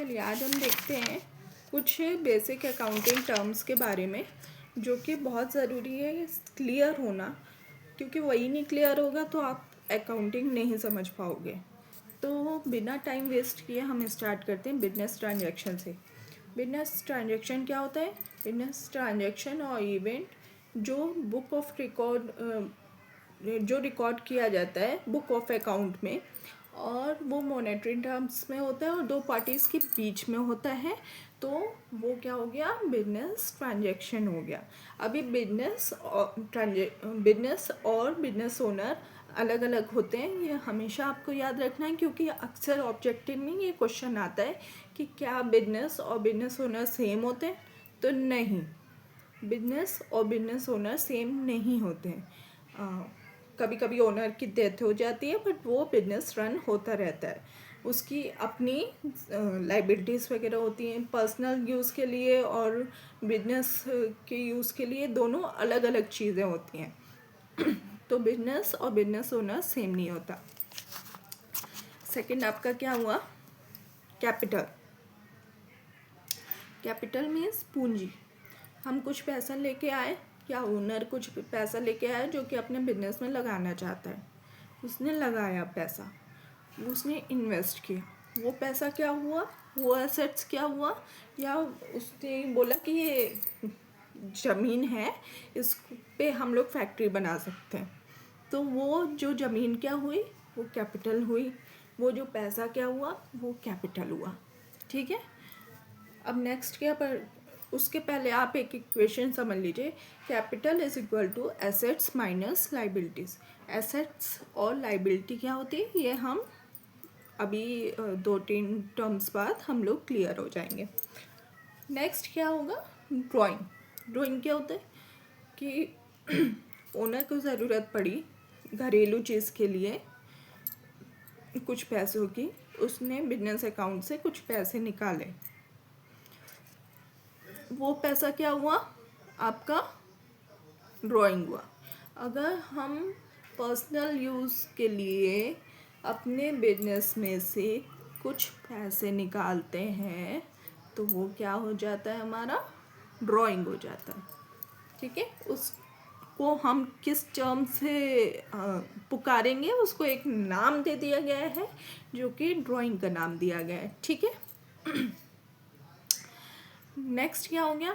चलिए आज हम देखते हैं कुछ बेसिक अकाउंटिंग टर्म्स के बारे में जो कि बहुत ज़रूरी है क्लियर होना, क्योंकि वही नहीं क्लियर होगा तो आप अकाउंटिंग नहीं समझ पाओगे। तो बिना टाइम वेस्ट किए हम स्टार्ट करते हैं बिजनेस ट्रांजैक्शन से। बिजनेस ट्रांजैक्शन क्या होता है? बिजनेस ट्रांजैक्शन और इवेंट जो बुक ऑफ रिकॉर्ड जो रिकॉर्ड किया जाता है बुक ऑफ अकाउंट में, और वो मॉनेटरी टर्म्स में होता है और दो पार्टीज़ के बीच में होता है, तो वो क्या हो गया? बिजनेस ट्रांजैक्शन हो गया। अभी बिजनेस और बिजनेस ओनर अलग अलग होते हैं, ये हमेशा आपको याद रखना है, क्योंकि अक्सर ऑब्जेक्टिव में ये क्वेश्चन आता है कि क्या बिजनेस और बिजनेस ओनर सेम होते हैं? तो नहीं, बिजनेस और बिजनेस ओनर सेम नहीं होते हैं। कभी कभी ओनर की डेथ हो जाती है बट वो बिजनेस रन होता रहता है, उसकी अपनी लाइबिलिटीज़ वगैरह होती हैं पर्सनल यूज़ के लिए और बिजनेस के यूज़ के लिए, दोनों अलग अलग चीज़ें होती हैं। तो बिजनेस और बिजनेस ओनर सेम नहीं होता। सेकंड आपका क्या हुआ? कैपिटल। कैपिटल मीन्स पूंजी। हम कुछ पैसा लेके आए, या ओनर कुछ पैसा लेके आया जो कि अपने बिजनेस में लगाना चाहता है, उसने लगाया पैसा, उसने इन्वेस्ट किया, वो पैसा क्या हुआ? वो एसेट्स क्या हुआ? या उसने बोला कि ये ज़मीन है, इस पे हम लोग फैक्ट्री बना सकते हैं, तो वो जो ज़मीन क्या हुई? वो कैपिटल हुई। वो जो पैसा क्या हुआ? वो कैपिटल हुआ। ठीक है। अब नेक्स्ट क्या पर उसके पहले आप एक इक्वेशन समझ लीजिए। Capital is equal to assets minus liabilities. Assets और लाइबिलिटी क्या होती है ये हम अभी 2-3 टर्म्स बाद हम लोग क्लियर हो जाएंगे। नेक्स्ट क्या होगा? ड्राइंग। ड्राइंग क्या होता है कि ओनर को ज़रूरत पड़ी घरेलू चीज़ के लिए कुछ पैसों की, उसने बिजनेस अकाउंट से कुछ पैसे निकाले, वो पैसा क्या हुआ? आपका ड्राइंग हुआ। अगर हम पर्सनल यूज़ के लिए अपने बिजनेस में से कुछ पैसे निकालते हैं तो वो क्या हो जाता है? हमारा ड्राइंग हो जाता है। ठीक है। उसको हम किस टर्म से पुकारेंगे? उसको एक नाम दे दिया गया है जो कि ड्राइंग का नाम दिया गया है। ठीक है। नेक्स्ट क्या हो गया?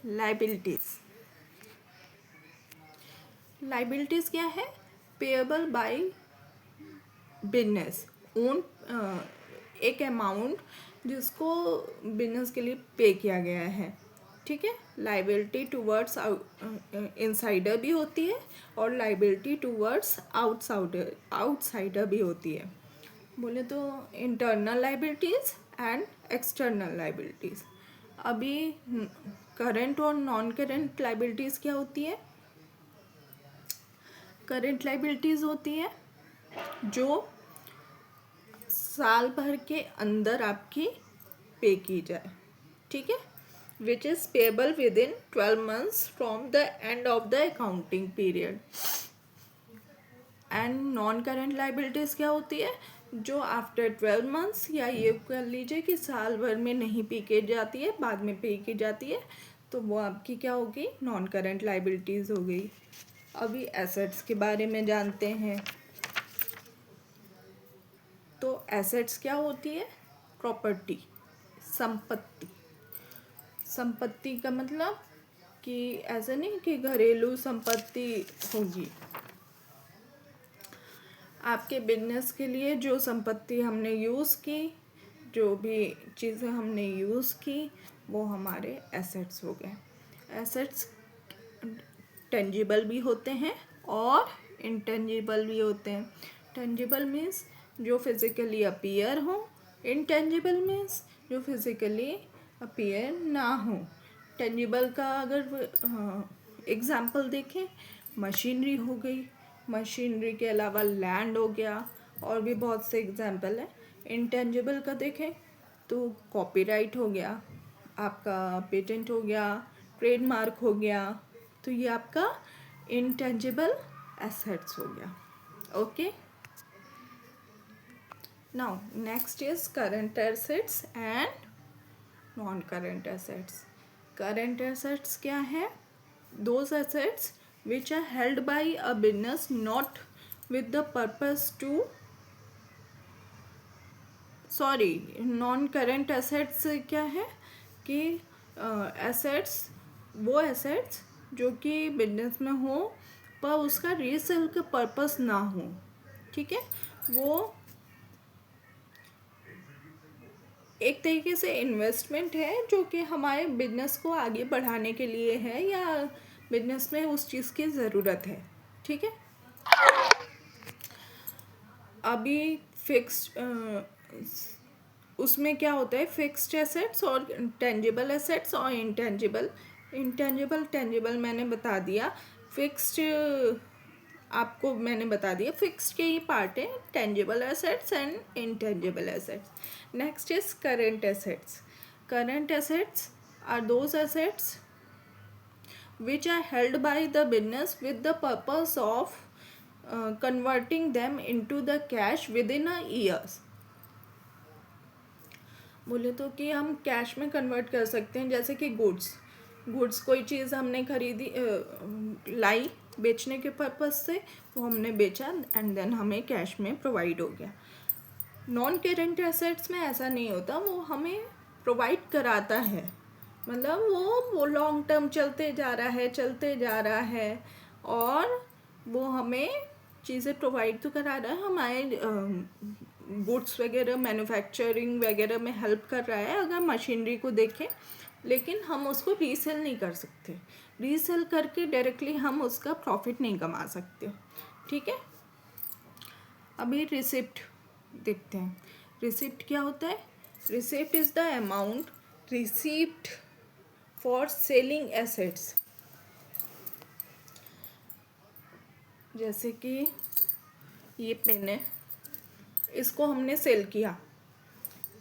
लाइबिलिटीज़। लाइबिलिटीज़ क्या है? पेएबल बाय बिजनेस ओन, एक अमाउंट जिसको बिजनेस के लिए पे किया गया है। ठीक है। लाइबिलिटी टूवर्ड्स इनसाइडर भी होती है और लाइबिलिटी टूवर्ड्स आउटसाइडर भी होती है। बोले तो internal liabilities and external liabilities. अभी करंट और नॉन करंट लाइबिलिटीज़ क्या होती है? करंट लाइबिलिटीज़ होती है जो साल भर के अंदर आपकी पे की जाए। ठीक है। Which is payable with in 12 months from the end of the accounting period. And non current liabilities क्या होती है? जो आफ्टर 12 months, या ये कर लीजिए कि साल भर में नहीं पे की जाती है, बाद में पे की जाती है, तो वो आपकी क्या होगी? नॉन करंट लाइबिलिटीज़ हो गई। अभी एसेट्स के बारे में जानते हैं। तो एसेट्स क्या होती है? प्रॉपर्टी, संपत्ति। संपत्ति का मतलब कि ऐसा नहीं कि घरेलू संपत्ति होगी। आपके बिजनेस के लिए जो संपत्ति हमने यूज़ की, जो भी चीज़ें हमने यूज़ की, वो हमारे एसेट्स हो गए। एसेट्स टेंजिबल भी होते हैं और इंटेंजिबल भी होते हैं। टेंजिबल मीन्स जो फिज़िकली अपीयर हो, इंटेंजिबल मीन्स जो फिज़िकली अपीयर ना हो। टेंजिबल का अगर एग्ज़ाम्पल देखें, मशीनरी हो गई, मशीनरी के अलावा लैंड हो गया, और भी बहुत से एग्ज़ाम्पल हैं। इंटेंजिबल का देखें तो कॉपीराइट हो गया, आपका पेटेंट हो गया, ट्रेडमार्क हो गया, तो ये आपका इंटेंजिबल एसेट्स हो गया। Okay. Now next is current assets and non current assets. Current assets क्या है? Those assets which are held by a business not with the purpose to, sorry, non current assets क्या है कि assets, वो assets जो कि business में हो पर उसका रीसेल का पर्पस ना हो. ठीक है, वो एक तरीके से इन्वेस्टमेंट है जो कि हमारे बिजनेस को आगे बढ़ाने के लिए है या बिजनेस में उस चीज़ की ज़रूरत है. ठीक है, अभी फिक्स्ड उसमें क्या होता है, फिक्स्ड एसेट्स और टेंजिबल एसेट्स और इंटेंजिबल. टेंजिबल मैंने बता दिया. फिक्स्ड आपको मैंने बता दिया, फिक्स्ड के ही पार्ट है tangible assets and intangible assets. Next is current assets. Current assets are those assets which are held by the business with the purpose of converting them into the cash within a years. बोले तो कि हम cash में convert कर सकते हैं, जैसे कि गुड्स कोई चीज़ हमने खरीदी, लाई बेचने के पर्पज़ से, वो हमने बेचा एंड देन हमें कैश में प्रोवाइड हो गया. नॉन करेंट एसेट्स में ऐसा नहीं होता, वो हमें प्रोवाइड कराता है, मतलब वो लॉन्ग टर्म चलते जा रहा है और वो हमें चीज़ें प्रोवाइड तो करा रहा है, हमारे गुड्स वगैरह मैन्युफैक्चरिंग वगैरह में हेल्प कर रहा है अगर मशीनरी को देखें, लेकिन हम उसको रीसेल नहीं कर सकते. रीसेल करके डायरेक्टली हम उसका प्रॉफिट नहीं कमा सकते. ठीक है, अभी रिसिप्ट देखते हैं. रिसिप्ट क्या होता है? Receipt is the amount received for selling assets. जैसे कि ये पेन है, इसको हमने सेल किया,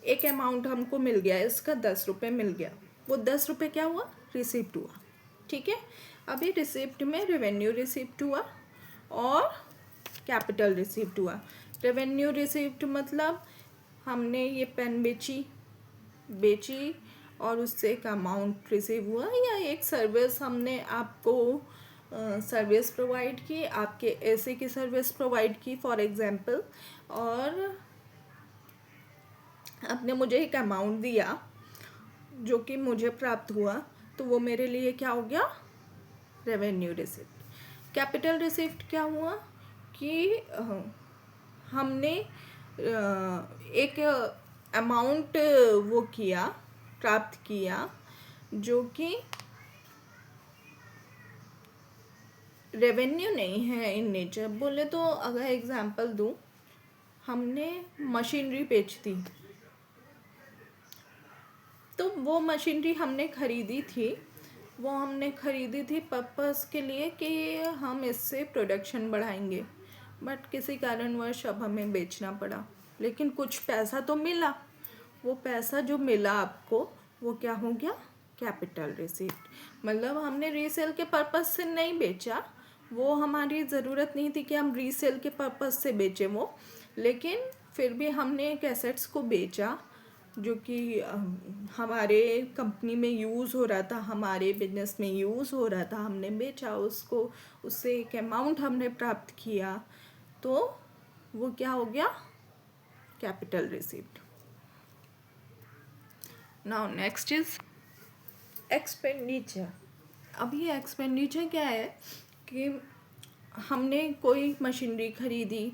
एक अमाउंट हमको मिल गया, इसका 10 रुपये मिल गया, वो 10 रुपये क्या हुआ? रिसिप्ट हुआ. ठीक है, अभी रिसिप्ट में रेवेन्यू रिसिप्ट हुआ और कैपिटल रिसिप्ट हुआ. रेवेन्यू रिसिप्ट मतलब हमने ये पेन बेची और उससे एक अमाउंट रिसीव हुआ, या एक सर्विस हमने आपको सर्विस प्रोवाइड की, आपके ऐसे की सर्विस प्रोवाइड की फॉर एग्जांपल, और आपने मुझे एक अमाउंट दिया जो कि मुझे प्राप्त हुआ, तो वो मेरे लिए क्या हो गया? Revenue receipt. कैपिटल रिसिप्ट क्या हुआ कि हमने एक अमाउंट वो किया, प्राप्त किया, जो कि रेवेन्यू नहीं है इन नेचर. बोले तो अगर एग्जांपल दूँ, हमने मशीनरी बेच दी, तो वो मशीनरी हमने खरीदी थी पर्पस के लिए कि हम इससे प्रोडक्शन बढ़ाएंगे, बट किसी कारणवश अब हमें बेचना पड़ा, लेकिन कुछ पैसा तो मिला. वो पैसा जो मिला आपको, वो क्या हो गया? Capital receipt. मतलब हमने रीसेल के पर्पस से नहीं बेचा, वो हमारी ज़रूरत नहीं थी कि हम रीसेल के पर्पस से बेचें वो, लेकिन फिर भी हमने एक एसेट्स को बेचा जो कि हमारे कंपनी में यूज़ हो रहा था, हमारे बिजनेस में यूज़ हो रहा था, हमने बेचा उसको, उससे एक अमाउंट हमने प्राप्त किया, तो वो क्या हो गया? Capital receipt. Now next is expenditure. अभी एक्सपेंडिचर क्या है कि हमने कोई मशीनरी खरीदी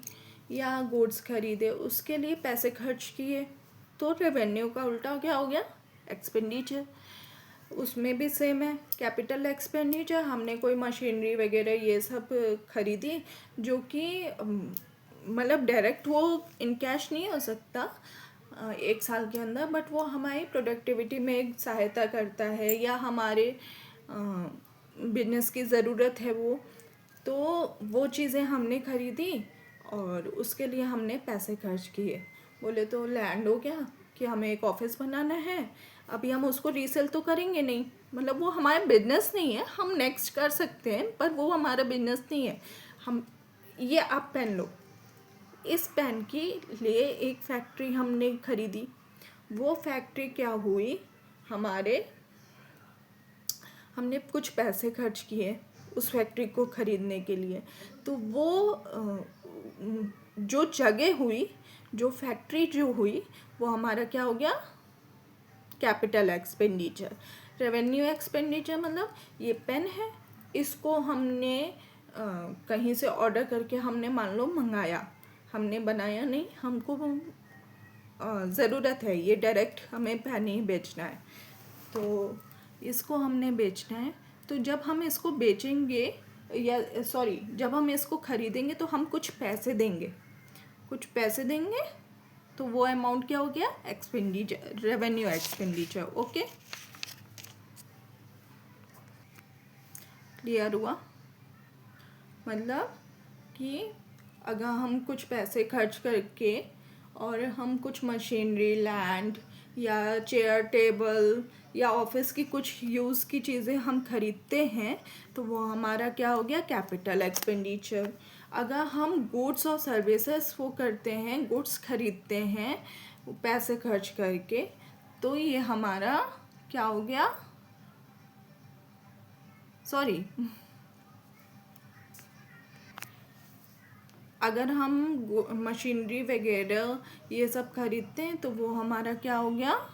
या गुड्स खरीदे, उसके लिए पैसे खर्च किए, तो रेवेन्यू का उल्टा क्या हो गया? एक्सपेंडिचर. उसमें भी सेम है, कैपिटल एक्सपेंडिचर. हमने कोई मशीनरी वगैरह ये सब खरीदी जो कि मतलब डायरेक्ट वो इन कैश नहीं हो सकता एक साल के अंदर, बट वो हमारी प्रोडक्टिविटी में एक सहायता करता है या हमारे बिजनेस की ज़रूरत है वो, तो वो चीज़ें हमने खरीदी और उसके लिए हमने पैसे खर्च किए. बोले तो लैंड हो गया कि हमें एक ऑफिस बनाना है, अभी हम उसको रीसेल तो करेंगे नहीं, मतलब वो हमारा बिजनेस नहीं है, हम नेक्स्ट कर सकते हैं पर वो हमारा बिजनेस नहीं है. हम ये आप पहन लो, इस पेन के लिए एक फैक्ट्री हमने खरीदी, वो फैक्ट्री क्या हुई, हमने कुछ पैसे खर्च किए उस फैक्ट्री को ख़रीदने के लिए, तो वो जो जगह हुई, जो फैक्ट्री जो हुई, वो हमारा क्या हो गया, कैपिटल एक्सपेंडिचर। रेवेन्यू एक्सपेंडिचर मतलब ये पेन है, इसको हमने कहीं से ऑर्डर करके हमने मान लो मंगाया, हमने बनाया नहीं, हमको ज़रूरत है, ये डायरेक्ट हमें पेन ही बेचना है, तो इसको हमने बेचना है। तो जब हम इसको बेचेंगे जब हम इसको ख़रीदेंगे तो हम कुछ पैसे देंगे, तो वो अमाउंट क्या हो गया, expenditure, revenue expenditure. Okay, clear हुआ? मतलब कि अगर हम कुछ पैसे खर्च करके और हम कुछ मशीनरी, लैंड या चेयर टेबल या ऑफिस की कुछ यूज़ की चीज़ें हम खरीदते हैं, तो वो हमारा क्या हो गया, कैपिटल एक्सपेंडिचर। अगर हम गुड्स और सर्विसेज वो करते हैं, गुड्स खरीदते हैं पैसे खर्च करके, तो ये हमारा क्या हो गया, अगर हम मशीनरी वगैरह ये सब खरीदते हैं तो वो हमारा क्या हो गया।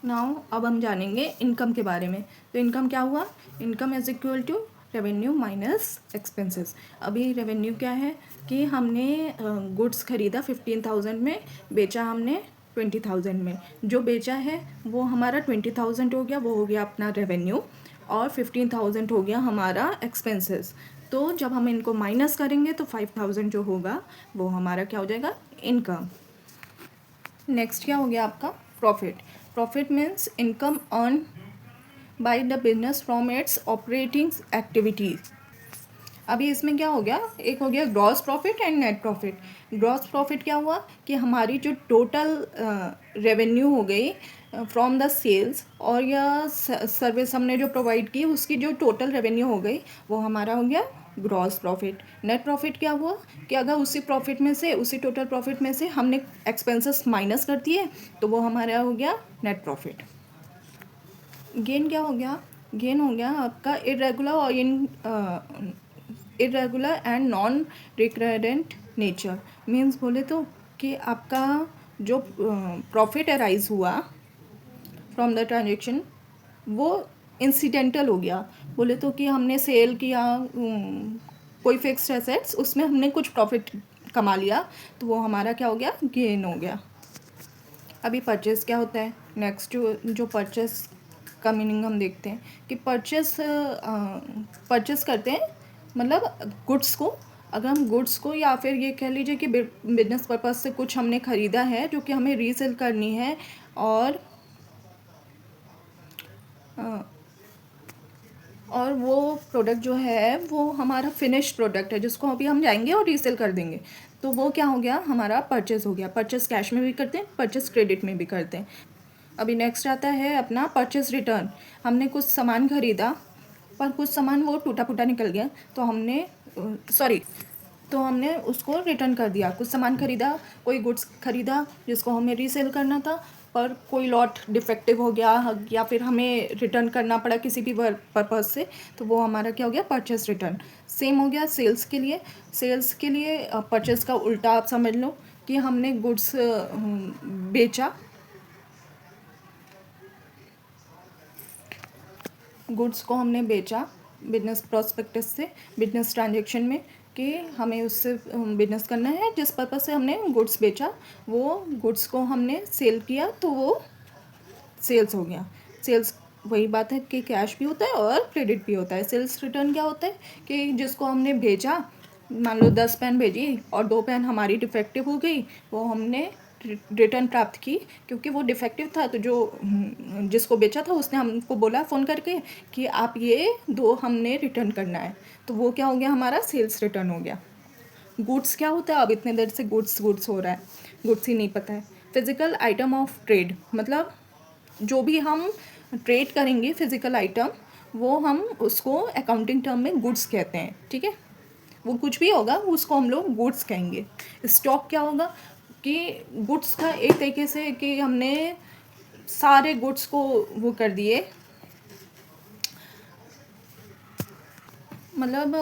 नाउ अब हम जानेंगे इनकम के बारे में। तो इनकम क्या हुआ, income is equal to revenue minus expenses. अभी रेवेन्यू क्या है कि हमने गुड्स खरीदा 15,000 में, बेचा हमने 20,000 में, जो बेचा है वो हमारा 20,000 हो गया, वो हो गया अपना रेवेन्यू, और 15,000 हो गया हमारा एक्सपेंसेस। तो जब हम इनको माइनस करेंगे तो 5,000 जो होगा वो हमारा क्या हो जाएगा, इनकम। नेक्स्ट क्या हो गया आपका, profit. Profit means income earn by the business from its operating activities. अभी इसमें क्या हो गया, एक हो गया gross profit and net profit. Gross profit क्या हुआ कि हमारी जो टोटल रेवेन्यू हो गई फ्रॉम द सेल्स और या सर्विस हमने जो प्रोवाइड की, उसकी जो टोटल रेवेन्यू हो गई वो हमारा हो गया ग्रॉस प्रॉफिट। नेट प्रॉफिट क्या हुआ कि अगर उसी प्रॉफिट में से, उसी टोटल प्रॉफिट में से हमने एक्सपेंसेस माइनस कर दिए तो वो हमारा हो गया नेट प्रॉफिट। गेन क्या हो गया, गेन हो गया आपका irregular and non recurrent nature. Means बोले तो कि आपका जो प्रॉफिट अराइज हुआ फ्रॉम द ट्रांजेक्शन वो इंसिडेंटल हो गया। बोले तो कि हमने सेल किया कोई फिक्स्ड एसेट्स, उसमें हमने कुछ प्रॉफिट कमा लिया, तो वो हमारा क्या हो गया, गेन हो गया। अभी परचेस क्या होता है, नेक्स्ट जो परचेस का मीनिंग हम देखते हैं कि परचेस करते हैं मतलब गुड्स को। अगर हम गुड्स को या फिर ये कह लीजिए कि बिजनेस पर्पस से कुछ हमने ख़रीदा है जो कि हमें रीसेल करनी है, और वो प्रोडक्ट जो है वो हमारा फिनिश्ड प्रोडक्ट है जिसको अभी हम जाएंगे और रीसेल कर देंगे, तो वो क्या हो गया, हमारा परचेस हो गया। परचेस कैश में भी करते हैं, परचेस क्रेडिट में भी करते हैं। अभी नेक्स्ट आता है अपना परचेस रिटर्न। हमने कुछ सामान खरीदा पर कुछ सामान वो टूटा फूटा निकल गया, तो हमने उसको रिटर्न कर दिया। कुछ सामान खरीदा, कोई गुड्स खरीदा जिसको हमें रीसेल करना था, पर कोई लॉट डिफेक्टिव हो गया या फिर हमें रिटर्न करना पड़ा किसी भी पर्पज़ से, तो वो हमारा क्या हो गया, परचेस रिटर्न। सेम हो गया सेल्स के लिए। सेल्स के लिए परचेस का उल्टा आप समझ लो कि हमने गुड्स बेचा, गुड्स को हमने बेचा बिजनेस प्रोस्पेक्टस से, बिजनेस ट्रांजैक्शन में, कि हमें उससे बिजनेस करना है, जिस पर्पज़ से हमने गुड्स बेचा वो गुड्स को हमने सेल किया, तो वो सेल्स हो गया। सेल्स वही बात है कि कैश भी होता है और क्रेडिट भी होता है। सेल्स रिटर्न क्या होता है कि जिसको हमने भेजा, मान लो 10 पेन भेजी और 2 पेन हमारी डिफेक्टिव हो गई, वो हमने रिटर्न प्राप्त की क्योंकि वो डिफेक्टिव था, तो जो जिसको बेचा था उसने हमको बोला फ़ोन करके कि आप ये 2 हमने रिटर्न करना है, तो वो क्या हो गया, हमारा सेल्स रिटर्न हो गया। गुड्स क्या होता है, अब इतने देर से गुड्स हो रहा है, गुड्स ही नहीं पता है। फिज़िकल आइटम ऑफ ट्रेड मतलब जो भी हम ट्रेड करेंगे फिज़िकल आइटम, वो हम उसको अकाउंटिंग टर्म में गुड्स कहते हैं, ठीक है। वो कुछ भी होगा उसको हम लोग गुड्स कहेंगे। स्टॉक क्या होगा कि गुड्स का एक तरीके से कि हमने सारे गुड्स को वो कर दिए, मतलब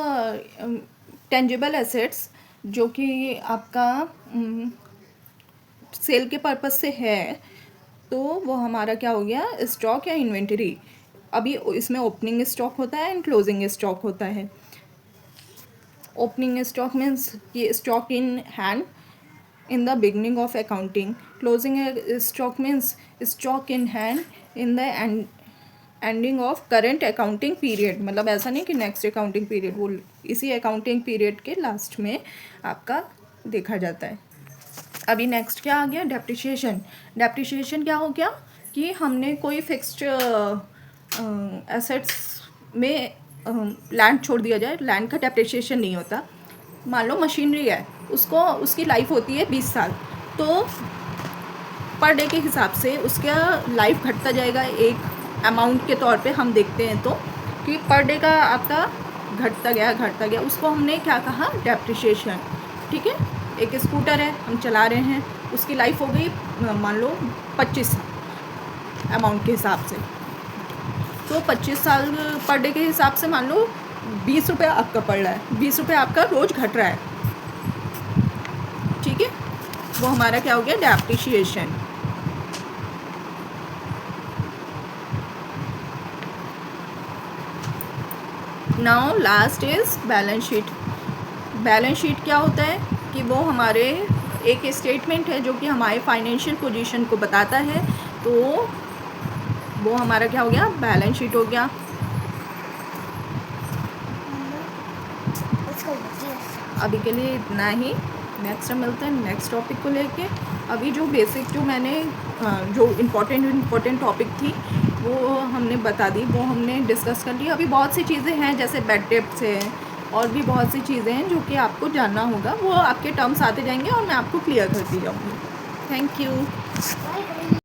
टेंजिबल एसेट्स जो कि आपका सेल के पर्पज से है, तो वो हमारा क्या हो गया, स्टॉक या इन्वेंटरी। अभी इसमें ओपनिंग स्टॉक होता है एंड क्लोजिंग स्टॉक होता है। ओपनिंग स्टॉक मीन्स ये stock in hand in the beginning of accounting. Closing stock means stock in hand in the ending of current accounting period। मतलब ऐसा नहीं कि नेक्स्ट अकाउंटिंग पीरियड, वो इसी अकाउंटिंग पीरियड के लास्ट में आपका देखा जाता है। अभी नेक्स्ट क्या आ गया, डेप्रिसिएशन। डेप्रिसिएशन क्या हो गया कि हमने कोई फिक्स्ड एसेट्स में लैंड छोड़ दिया जाए, लैंड का डेप्रिसिएशन नहीं होता। मान लो मशीनरी है, उसको उसकी लाइफ होती है 20 साल, तो पर डे के हिसाब से उसका लाइफ घटता जाएगा। एक अमाउंट के तौर पे हम देखते हैं तो कि पर डे का आपका घटता गया, उसको हमने क्या कहा, डेप्रिसिएशन। ठीक है, एक स्कूटर है हम चला रहे हैं, उसकी लाइफ हो गई मान लो 25 साल अमाउंट के हिसाब से, तो 25 साल पर डे के हिसाब से मान लो 20 रुपये आपका पड़ रहा है, 20 रुपये आपका रोज़ घट रहा है। ठीक है, वो हमारा क्या हो गया, depreciation. Now last is balance sheet. Balance sheet क्या होता है कि वो हमारे एक स्टेटमेंट है जो कि हमारे फाइनेंशियल पोजीशन को बताता है, तो वो हमारा क्या हो गया, बैलेंस शीट हो गया। अभी के लिए इतना ही, नेक्स्ट मिलते हैं नेक्स्ट टॉपिक को लेके। अभी जो बेसिक जो मैंने जो इम्पोर्टेंट टॉपिक थी वो हमने बता दी, वो हमने डिस्कस कर लिया। अभी बहुत सी चीज़ें हैं जैसे बेड डेप्ट्स है और भी बहुत सी चीज़ें हैं जो कि आपको जानना होगा, वो आपके टर्म्स आते जाएंगे और मैं आपको क्लियर करती जाऊँगी। Thank you.